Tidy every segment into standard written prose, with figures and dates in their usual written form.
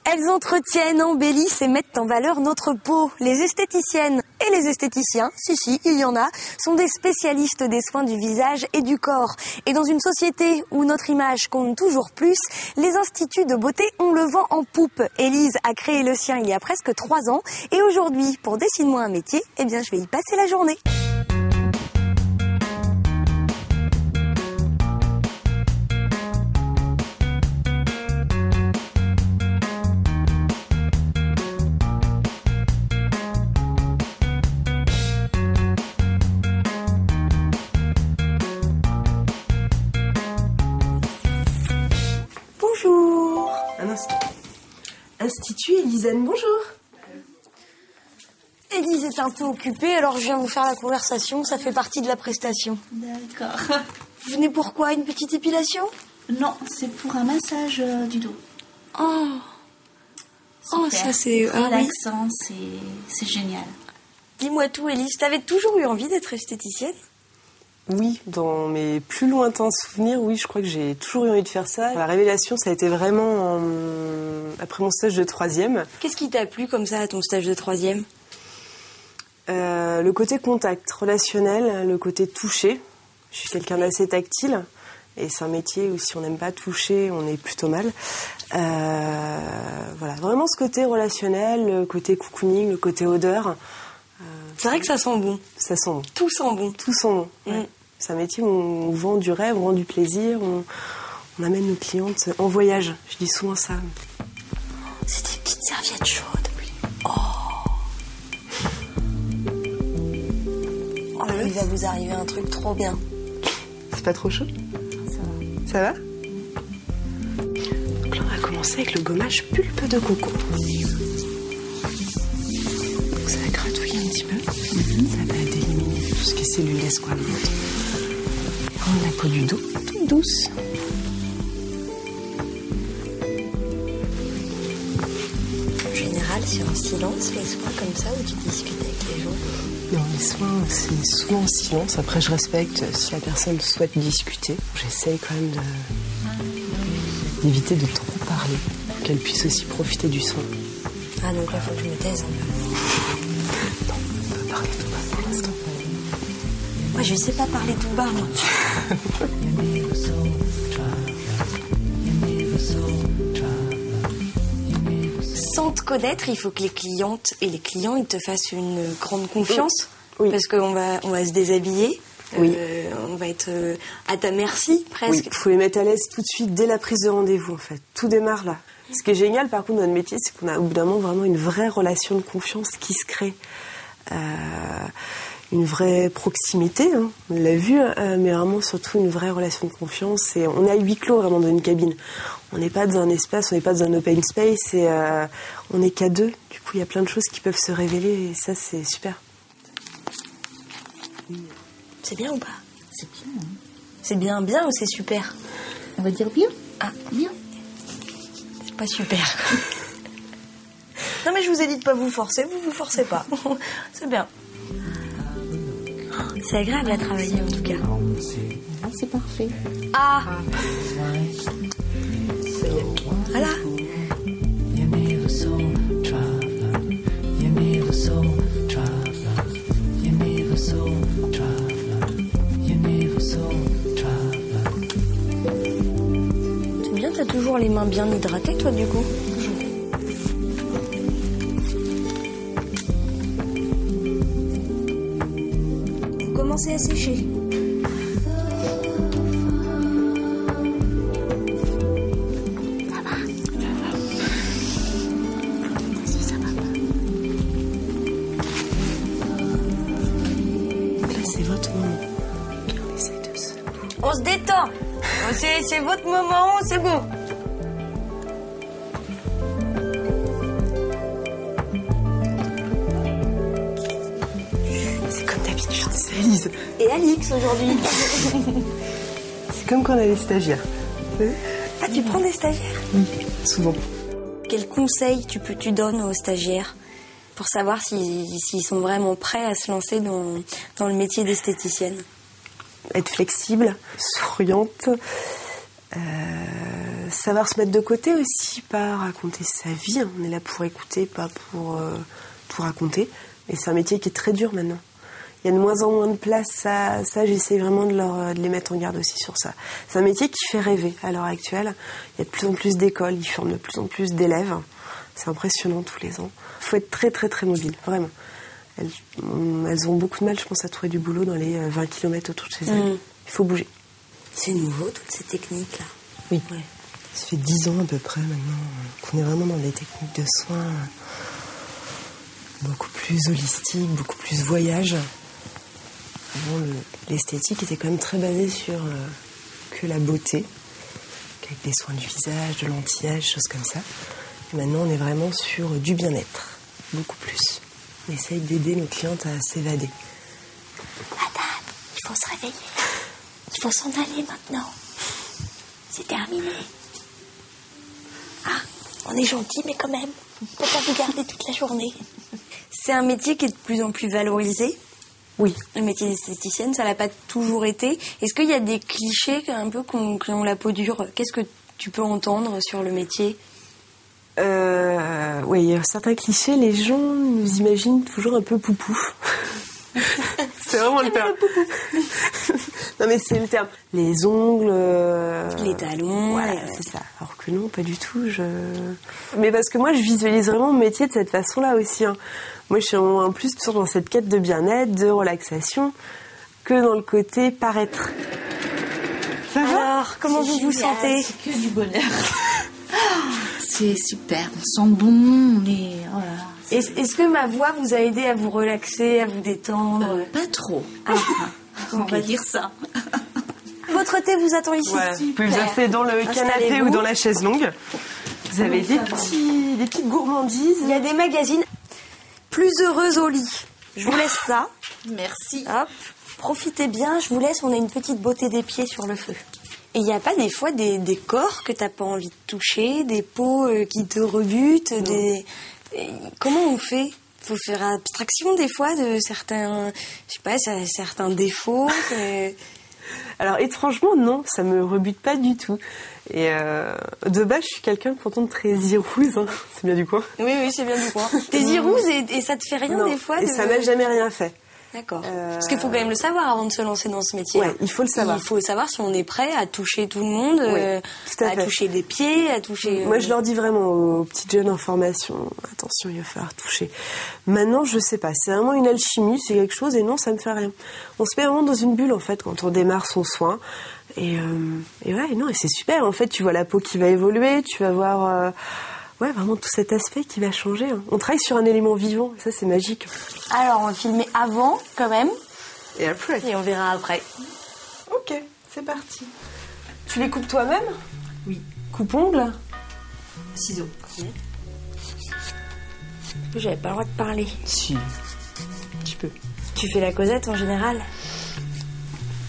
Elles entretiennent, embellissent et mettent en valeur notre peau. Les esthéticiennes et les esthéticiens, si, il y en a, sont des spécialistes des soins du visage et du corps. Et dans une société où notre image compte toujours plus, les instituts de beauté ont le vent en poupe. Élise a créé le sien il y a presque 3 ans. Et aujourd'hui, pour Dessine-moi un métier, je vais y passer la journée. Bonjour. Un instant. Institut Élisane, bonjour. Élise est un peu occupée, alors je viens vous faire la conversation, ça fait partie de la prestation. D'accord. Vous venez pour quoi? Une petite épilation? Non, c'est pour un massage du dos. Oh, ça c'est... relaxant, c'est génial. Dis-moi tout, Élise, t'avais toujours eu envie d'être esthéticienne? Oui, dans mes plus lointains souvenirs, oui, je crois que j'ai toujours eu envie de faire ça. La révélation, ça a été vraiment après mon stage de 3e. Qu'est-ce qui t'a plu comme ça à ton stage de 3e? Le côté contact relationnel, le côté toucher. Je suis quelqu'un d'assez tactile et c'est un métier où si on n'aime pas toucher, on est plutôt mal. Voilà, vraiment ce côté relationnel, le côté cocooning, le côté odeur. C'est vrai que ça sent bon. Ça sent bon. Tout sent bon. Tout sent bon. Ouais. C'est un métier où on vend du rêve, on vend du plaisir, on amène nos clientes en voyage. Je dis souvent ça. C'est des petites serviettes chaudes. Oh, il va vous arriver un truc trop bien. C'est pas trop chaud? Ça va? Donc là, on va commencer avec le gommage pulpe de coco. Donc ça va gratouiller un petit peu. Ça va éliminer tout ce qui est cellulaire, quoi. Prendre la peau du dos, toute douce. En général, c'est en silence les soins comme ça où tu discutes avec les gens? Non, les soins, c'est souvent en silence. Après, je respecte si la personne souhaite discuter. J'essaye quand même d'éviter de trop parler, pour qu'elle puisse aussi profiter du soin. Ah, donc là, faut que je me taise un peu. Non, on peut parler tout bas pour l'instant. Moi, je sais pas parler tout bas, moi. Sans te connaître, il faut que les clientes et les clients ils te fassent une grande confiance. Oui. Parce qu'on va se déshabiller. Oui. On va être à ta merci, presque. Oui, il faut les mettre à l'aise tout de suite, dès la prise de rendez-vous, en fait. Tout démarre là. Ce qui est génial, par contre, dans notre métier, c'est qu'on a au bout d'un moment vraiment une vraie relation de confiance qui se crée. Une vraie proximité, hein. On l'a vu, mais vraiment surtout une vraie relation de confiance. Et on est à huis clos vraiment dans une cabine. On n'est pas dans un espace, on n'est pas dans un open space, et on n'est qu'à 2. Du coup, il y a plein de choses qui peuvent se révéler, et ça, c'est super. C'est bien ou pas? C'est bien. Hein. C'est bien ou c'est super? On va dire bien. Ah, Bien. c'est pas super. Non mais je vous ai dit de pas vous forcer, vous vous forcez pas. C'est bien. C'est agréable à travailler en tout cas. Ah, c'est parfait. Ah, voilà. C'est bien, t'as toujours les mains bien hydratées toi du coup. Commencez à sécher. C'est votre moment. On essaie de se... On se détend. C'est votre moment, c'est bon. C'est comme d'habitude, c'est Élise. Et Alix aujourd'hui. C'est comme quand on a des stagiaires. Ah, tu prends des stagiaires? Oui, souvent. Quels conseils tu donnes aux stagiaires pour savoir s'ils sont vraiment prêts à se lancer dans le métier d'esthéticienne? Être flexible, souriante, Savoir se mettre de côté aussi, pas raconter sa vie. On est là pour écouter, pas pour tout raconter. Et c'est un métier qui est très dur maintenant. Il y a de moins en moins de place. Ça j'essaie vraiment de les mettre en garde aussi sur ça. C'est un métier qui fait rêver à l'heure actuelle. Il y a de plus en plus d'écoles, ils forment de plus en plus d'élèves. C'est impressionnant tous les ans. Il faut être très très très mobile, vraiment. Elles ont beaucoup de mal, je pense, à trouver du boulot dans les 20 km autour de chez elles. Il faut bouger. C'est nouveau, toutes ces techniques-là. Oui. Ouais. Ça fait 10 ans à peu près maintenant qu'on est vraiment dans des techniques de soins beaucoup plus holistiques, beaucoup plus voyage. Avant, l'esthétique était quand même très basée sur que la beauté, avec des soins du visage, de l'anti-âge, choses comme ça. Et maintenant, on est vraiment sur du bien-être, beaucoup plus. On essaye d'aider nos clientes à s'évader. Madame, il faut se réveiller. Il faut s'en aller maintenant. C'est terminé. Ah, on est gentil, mais quand même, on peut pas vous garder toute la journée. C'est un métier qui est de plus en plus valorisé. Oui. Le métier d'esthéticienne, ça l'a pas toujours été. Est-ce qu'il y a des clichés un peu qui ont la peau dure? Qu'est-ce que tu peux entendre sur le métier? Oui, il y a certains clichés, les gens nous imaginent toujours un peu poupou. C'est vraiment le terme. Non mais c'est le terme. Les ongles... Les talons... Voilà, c'est ça. Alors que non, pas du tout. Mais parce que moi, je visualise vraiment mon métier de cette façon-là aussi. Hein. Moi, je suis en plus toujours dans cette quête de bien-être, de relaxation, que dans le côté paraître. Ça va? Alors, comment vous vous sentez? C'est que du bonheur. C'est super, on sent bon, on est... Voilà. Est-ce que ma voix vous a aidé à vous relaxer, à vous détendre? Pas trop. On va dire ça. Votre thé vous attend ici. Voilà. Vous pouvez vous installer dans le canapé ou dans la chaise longue. Vous avez des petites gourmandises. Il y a des magazines. Plus heureuse au lit. Je vous laisse ça. Merci. Hop, profitez bien. Je vous laisse. On a une petite beauté des pieds sur le feu. Et il n'y a pas des fois des corps que t'as pas envie de toucher, des peaux qui te rebutent, Comment on fait? Faut faire abstraction des fois de certains, je sais pas, certains défauts. Alors étrangement non, ça me rebute pas du tout. Et de base, je suis quelqu'un pourtant de très irouse. Hein. C'est bien du coin. Oui, c'est bien du coin. T'es irouse et ça te fait rien non, des fois et ça m'a jamais rien fait. D'accord. Parce qu'il faut quand même le savoir avant de se lancer dans ce métier. Ouais, il faut le savoir. Il faut savoir si on est prêt à toucher tout le monde, tout à fait. toucher des pieds, à toucher... Moi, je leur dis vraiment aux petites jeunes en formation, attention, il va falloir toucher. Maintenant, je sais pas, c'est vraiment une alchimie, c'est quelque chose, et non, ça me fait rien. On se met vraiment dans une bulle, en fait, quand on démarre son soin. Et ouais, non, et c'est super. En fait, tu vois la peau qui va évoluer, tu vas voir... Ouais, vraiment tout cet aspect qui va changer. Hein. On travaille sur un élément vivant, ça c'est magique. Alors, on va filmer avant, quand même. Et après. Et on verra après. Ok, c'est parti. Tu les coupes toi-même? Oui. Coupe-ongles? Ciseaux. J'avais pas le droit de parler. Si, tu peux. Tu fais la causette en général?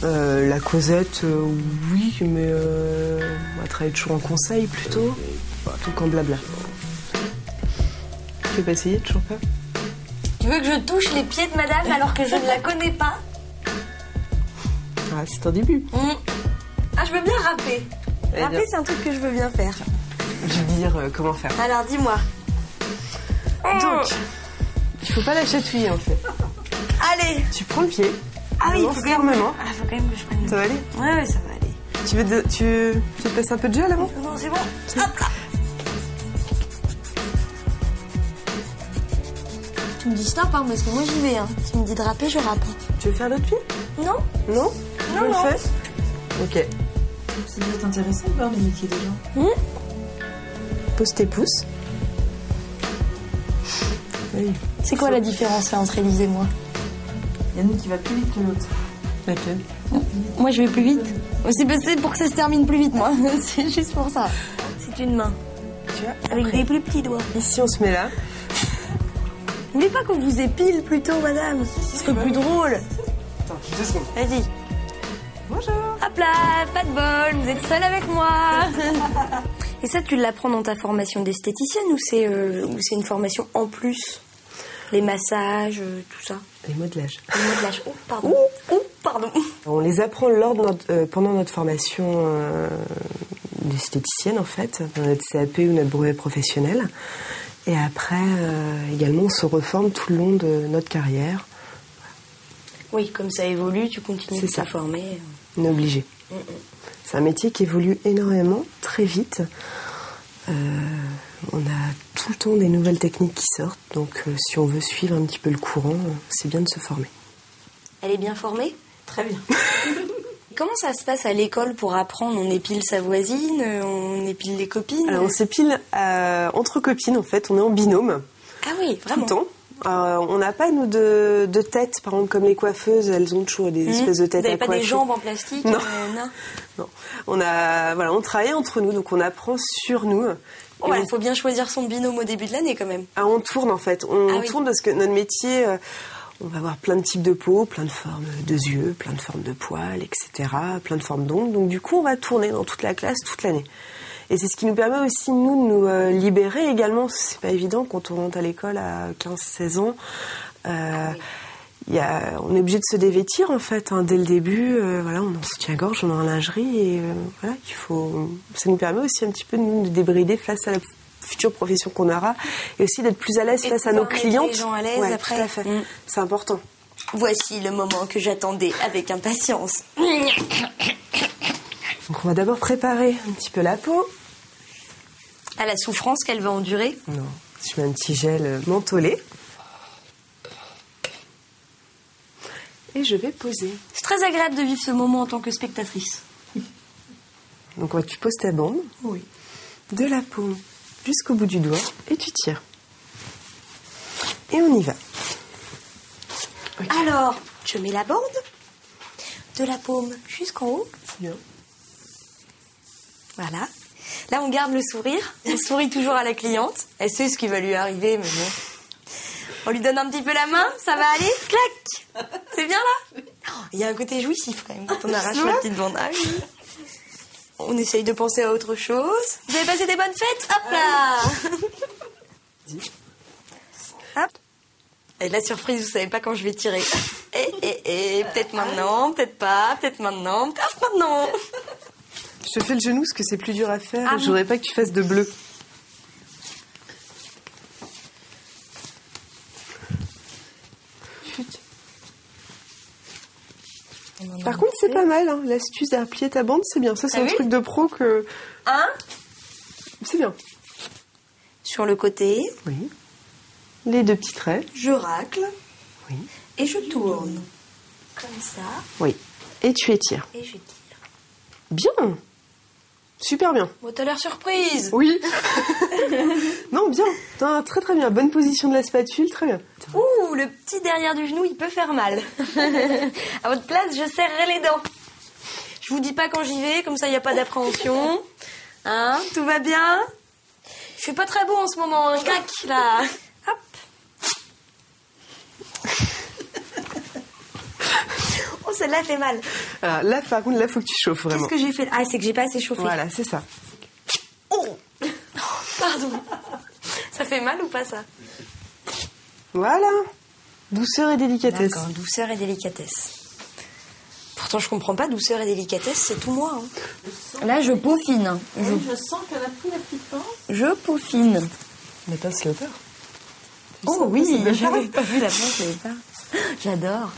La causette, oui, mais on va travailler toujours en conseil plutôt. Tout qu'en blabla. Tu veux pas essayer, toujours pas? Tu veux que je touche les pieds de madame alors que je ne la connais pas? Ah, c'est un début. Ah, je veux bien rapper. Rapper, c'est un truc que je veux bien faire. Je veux dire comment faire. Alors, dis-moi. Donc, il faut pas la chatouiller en fait. Allez. Tu prends le pied. Ah oui, il faut fermement. Ah, faut quand même que je prenne. Ça va aller? Ouais, ça va aller. Tu veux te passer un peu de gel avant? Non, c'est bon. Hop là. Tu me dis stop, hein, parce que moi j'y vais. Hein. Tu me dis de rapper, je rappe. Tu veux faire l'autre pied? Non. Non? Non, non. Le fais? Ok. Ça doit être intéressant de voir le métier des gens. Pose tes pouces. Oui. C'est quoi la différence là entre Élise et moi? Il y en a une qui va plus vite que l'autre. Laquelle? Moi je vais plus vite. C'est pour que ça se termine plus vite, moi. C'est juste pour ça. C'est une main. Tu vois? Avec des plus petits doigts. Ici, on se met là. Vous voulez pas qu'on vous épile plutôt, madame? Ce serait plus drôle. Attends, 2 secondes. Vas-y. Bonjour. Hop là, pas de bol, vous êtes seule avec moi. Et ça, tu l'apprends dans ta formation d'esthéticienne ou c'est une formation en plus? Les massages, tout ça? Les modelages. Les modelages. Oh, pardon. Pardon. On les apprend pendant notre formation d'esthéticienne, en fait, dans notre CAP ou notre brevet professionnel. Et après, également, on se reforme tout le long de notre carrière. Oui, comme ça évolue, tu continues de te former. On est obligé. C'est un métier qui évolue énormément, très vite. On a tout le temps des nouvelles techniques qui sortent. Donc, si on veut suivre un petit peu le courant, c'est bien de se former. Elle est bien formée ? Très bien. Comment ça se passe à l'école pour apprendre ? On épile sa voisine, on épile les copines ? Alors, on s'épile entre copines, en fait. On est en binôme. Ah oui, vraiment ? Tout le temps. On n'a pas, nous, de tête, par exemple, comme les coiffeuses, elles ont toujours des espèces de têtes à coiffer. Vous n'avez pas des jambes en plastique ? Non. Non. On travaille entre nous, donc on apprend sur nous. Il faut bien choisir son binôme au début de l'année, quand même. On tourne, en fait. On tourne parce que notre métier, on va avoir plein de types de peau, plein de formes de yeux, plein de formes de poils, etc., plein de formes d'ongles. Donc, du coup, on va tourner dans toute la classe, toute l'année. Et c'est ce qui nous permet aussi, nous, de nous libérer également. C'est pas évident quand on rentre à l'école à 15-16 ans. On est obligé de se dévêtir, en fait, dès le début. On est en soutien-gorge, on est en lingerie. Et ça nous permet aussi un petit peu de nous débrider face à la future profession qu'on aura. Et aussi d'être plus à l'aise face à nos clientes. Les gens à l'aise après. Tout à fait. C'est important. Voici le moment que j'attendais avec impatience. Donc on va d'abord préparer un petit peu la peau. À la souffrance qu'elle va endurer ? Non, je mets un petit gel mentholé. Et je vais poser. C'est très agréable de vivre ce moment en tant que spectatrice. Donc tu poses ta bande. Oui. De la paume jusqu'au bout du doigt et tu tires. Et on y va. Okay. Alors, je mets la bande de la paume jusqu'en haut. Bien. Voilà. Là, on garde le sourire. On sourit toujours à la cliente. Elle sait ce qui va lui arriver, mais bon. On lui donne un petit peu la main, ça va aller. Clac. C'est bien là. Il y a un côté jouissif quand même quand on arrache la petite bande. Ah oui. On essaye de penser à autre chose. Vous avez passé des bonnes fêtes ? Hop là. Hop. Et la surprise, vous savez pas quand je vais tirer. Et peut-être maintenant, peut-être pas, peut-être maintenant, peut-être maintenant. Je te fais le genou parce que c'est plus dur à faire. Je voudrais pas que tu fasses de bleu. Chut. Par contre, c'est pas mal. L'astuce d'avoir plié ta bande, c'est bien. Ça, c'est un truc de pro que... C'est bien. Sur le côté. Oui. Les deux petits traits. Je racle. Oui. Et je tourne. Comme ça. Oui. Et tu étires. Et je tire. Bien. Super bien. Bon, t'as l'air surprise. Oui. Non, bien. Très très bien. Bonne position de la spatule, très bien. Ouh, le petit derrière du genou, il peut faire mal. À votre place, je serrerai les dents. Je vous dis pas quand j'y vais, comme ça il n'y a pas d'appréhension. Tout va bien ? Je suis pas très beau en ce moment, Clac, là. Hop. Oh, celle-là fait mal. Alors là, par contre, faut que tu chauffes vraiment. Qu'est-ce que j'ai fait ? Ah, c'est que j'ai pas assez chauffé. Voilà, c'est ça. Oh, pardon. Ça fait mal ou pas, ça ? Voilà. Douceur et délicatesse. D'accord, douceur et délicatesse. Pourtant, je comprends pas, douceur et délicatesse, c'est tout moi. Là, je peaufine. Je sens qu'elle a pris la petite pente. Je peaufine. Mais pas sloper. Oh oui, j'avais pas vu la pente, j'avais pas. J'adore.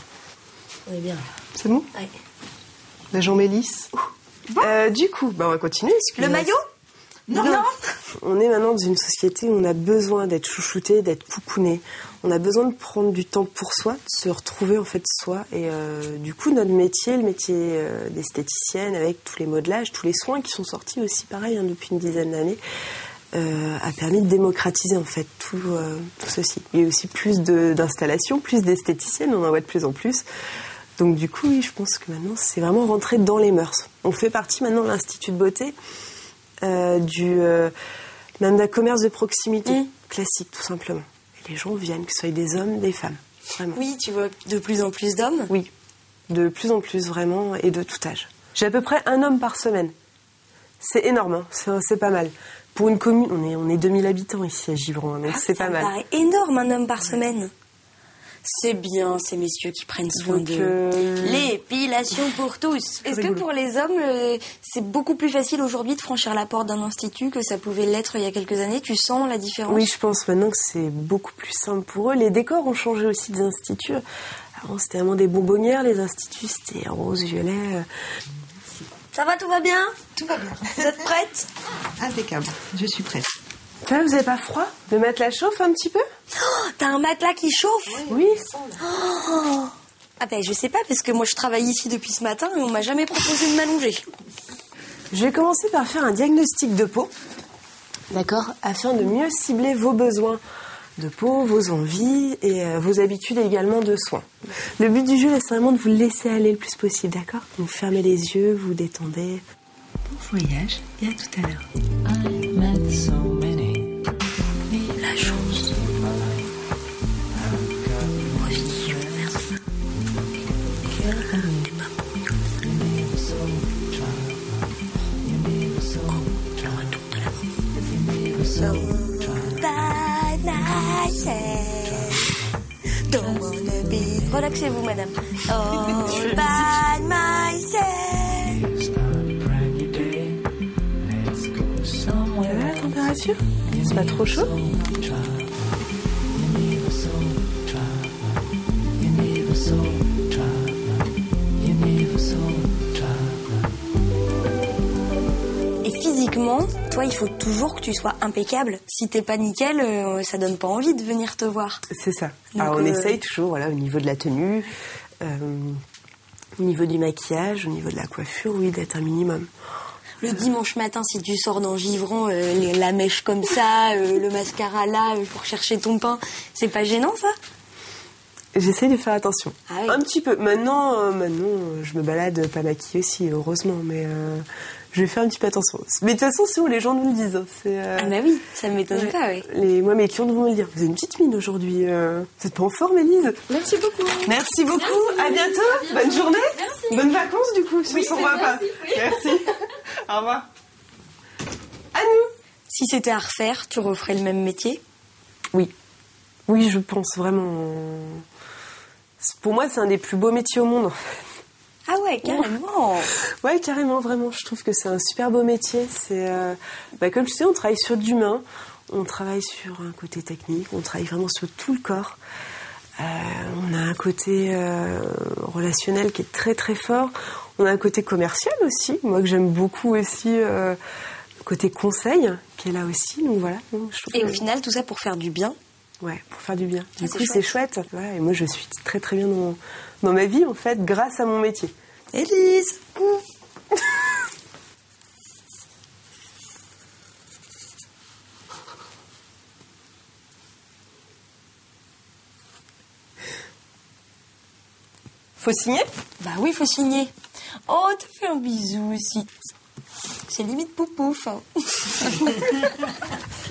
On est bien là. C'est bon ? Ouais. La jambe est lisse. Du coup, on va continuer. Le maillot ? Non. On est maintenant dans une société où on a besoin d'être chouchouté, d'être poucouné. On a besoin de prendre du temps pour soi, de se retrouver en fait soi. Et du coup, notre métier, le métier d'esthéticienne, avec tous les modelages, tous les soins qui sont sortis aussi, pareil, depuis une dizaine d'années, a permis de démocratiser en fait tout ceci. Il y a aussi plus d'installations, plus d'esthéticiennes, on en voit de plus en plus. Donc du coup, oui, je pense que maintenant, c'est vraiment rentré dans les mœurs. On fait partie maintenant de l'Institut de beauté, même d'un commerce de proximité classique, tout simplement. Et les gens viennent, que ce soit des hommes, des femmes, vraiment. Oui, tu vois de plus en plus d'hommes ? Oui, de plus en plus, vraiment, et de tout âge. J'ai à peu près un homme par semaine. C'est énorme, c'est pas mal. Pour une commune, on est 2000 habitants ici à Givron, donc c'est pas mal. Ça me paraît énorme, un homme par semaine. C'est bien ces messieurs qui prennent soin Donc, d'eux. L'épilation pour tous. Est-ce que pour les hommes, c'est beaucoup plus facile aujourd'hui de franchir la porte d'un institut que ça pouvait l'être il y a quelques années? Tu sens la différence? Oui, je pense maintenant que c'est beaucoup plus simple pour eux. Les décors ont changé aussi des instituts. Avant, c'était vraiment des bonbonnières, les instituts, c'était rose, violet. Ça va, tout va bien? Tout va bien. Vous êtes prête? Impeccable. Je suis prête. Ça, vous avez pas froid? Le matelas chauffe un petit peu? Oh, t'as un matelas qui chauffe? Oui. Oh. Ah ben, je sais pas, parce que moi je travaille ici depuis ce matin et on m'a jamais proposé de m'allonger. Je vais commencer par faire un diagnostic de peau, d'accord, afin de mieux cibler vos besoins de peau, vos envies et vos habitudes également de soins. Le but du jeu, là, c'est vraiment de vous laisser aller le plus possible, d'accord? Vous fermez les yeux, vous détendez. Bon voyage et à tout à l'heure. La chance. Moi aussi, je vais faire ça. Don't wanna be. Relaxez-vous, madame. All by myself. Ça va la température? C'est pas trop chaud? Et physiquement, toi, il faut toujours que tu sois impeccable. Si t'es pas nickel, ça donne pas envie de venir te voir. C'est ça. Donc, Alors on essaye toujours, voilà, au niveau de la tenue, au niveau du maquillage, au niveau de la coiffure, oui, d'être un minimum. Le dimanche matin, si tu sors d'Engivrant, la mèche comme ça, le mascara là, pour chercher ton pain, c'est pas gênant, ça? J'essaie de faire attention. Ah oui. Un petit peu. Maintenant, je me balade pas maquillée aussi, heureusement, mais je vais faire un petit peu attention. Mais de toute façon, sinon, les gens nous le disent. C'est, Ah bah oui, ça m'étonne pas, oui. Moi, mes clients vont me le dire. Vous avez une petite mine aujourd'hui. Vous êtes pas en forme, Élise? Merci beaucoup. Merci beaucoup. À bientôt. Bonne journée. Merci. Bonnes vacances, du coup, si on s'en va pas. Merci. Au revoir. À nous. Si c'était à refaire, tu referais le même métier? Oui. Oui, je pense vraiment. Pour moi, c'est un des plus beaux métiers au monde. Ah ouais, carrément. Ouais, carrément, vraiment. Je trouve que c'est un super beau métier. C'est, comme tu sais, on travaille sur de l'humain, on travaille sur un côté technique, on travaille vraiment sur tout le corps. On a un côté relationnel qui est très très fort. On a un côté commercial aussi, moi que j'aime beaucoup aussi. Côté conseil qui est là aussi. Donc voilà. Donc, je trouve Et au final, tout ça pour faire du bien. Ouais, pour faire du bien. Du c'est coup, c'est chouette. Voilà, et moi, je suis très très bien dans ma vie, en fait, grâce à mon métier. Élise. Faut signer? Bah oui, faut signer. Oh, t'as fait un bisou aussi. C'est limite poupouf. Hein.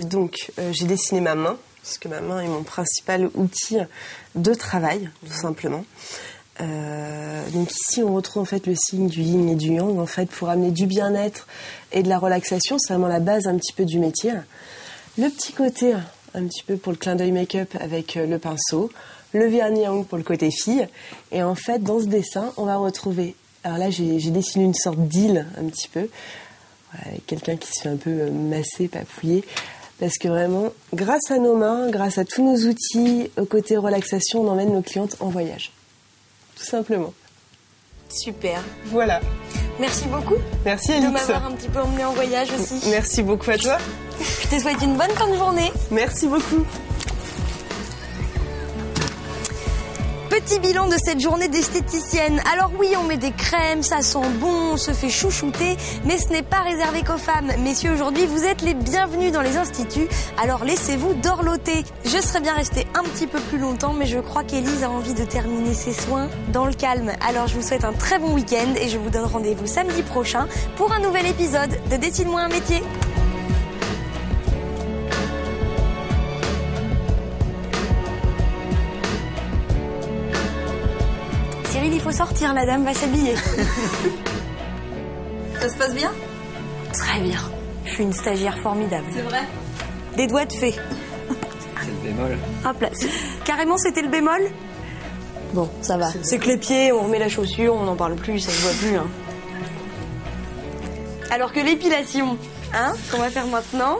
Donc, j'ai dessiné ma main, puisque ma main est mon principal outil de travail, tout simplement. Donc ici, on retrouve en fait le signe du yin et du yang, en fait, pour amener du bien-être et de la relaxation. C'est vraiment la base un petit peu du métier. Le petit côté, un petit peu pour le clin d'œil make-up avec le pinceau, le vernis à ongles pour le côté fille. Et en fait, dans ce dessin, on va retrouver... Alors là, j'ai dessiné une sorte d'île, un petit peu, voilà, avec quelqu'un qui se fait un peu masser, papouiller. Parce que vraiment, grâce à nos mains, grâce à tous nos outils, au côté relaxation, on emmène nos clientes en voyage. Tout simplement. Super. Voilà. Merci beaucoup. Merci Alix. De m'avoir un petit peu emmenée en voyage aussi. Merci beaucoup à toi. Je te souhaite une bonne fin de journée. Merci beaucoup. Petit bilan de cette journée d'esthéticienne. Alors oui, on met des crèmes, ça sent bon, on se fait chouchouter, mais ce n'est pas réservé qu'aux femmes. Messieurs, aujourd'hui, vous êtes les bienvenus dans les instituts, alors laissez-vous dorloter. Je serais bien restée un petit peu plus longtemps, mais je crois qu'Élise a envie de terminer ses soins dans le calme. Alors je vous souhaite un très bon week-end et je vous donne rendez-vous samedi prochain pour un nouvel épisode de Dessine-moi un métier. Cyril, il faut sortir, la dame va s'habiller. Ça se passe bien? Très bien. Je suis une stagiaire formidable. C'est vrai? Des doigts de fée. C'est le bémol. Hop là. Carrément, c'était le bémol? Bon, ça va. C'est que les pieds, on remet la chaussure, on n'en parle plus, ça se voit plus. Hein. Alors que l'épilation, hein, qu'on va faire maintenant,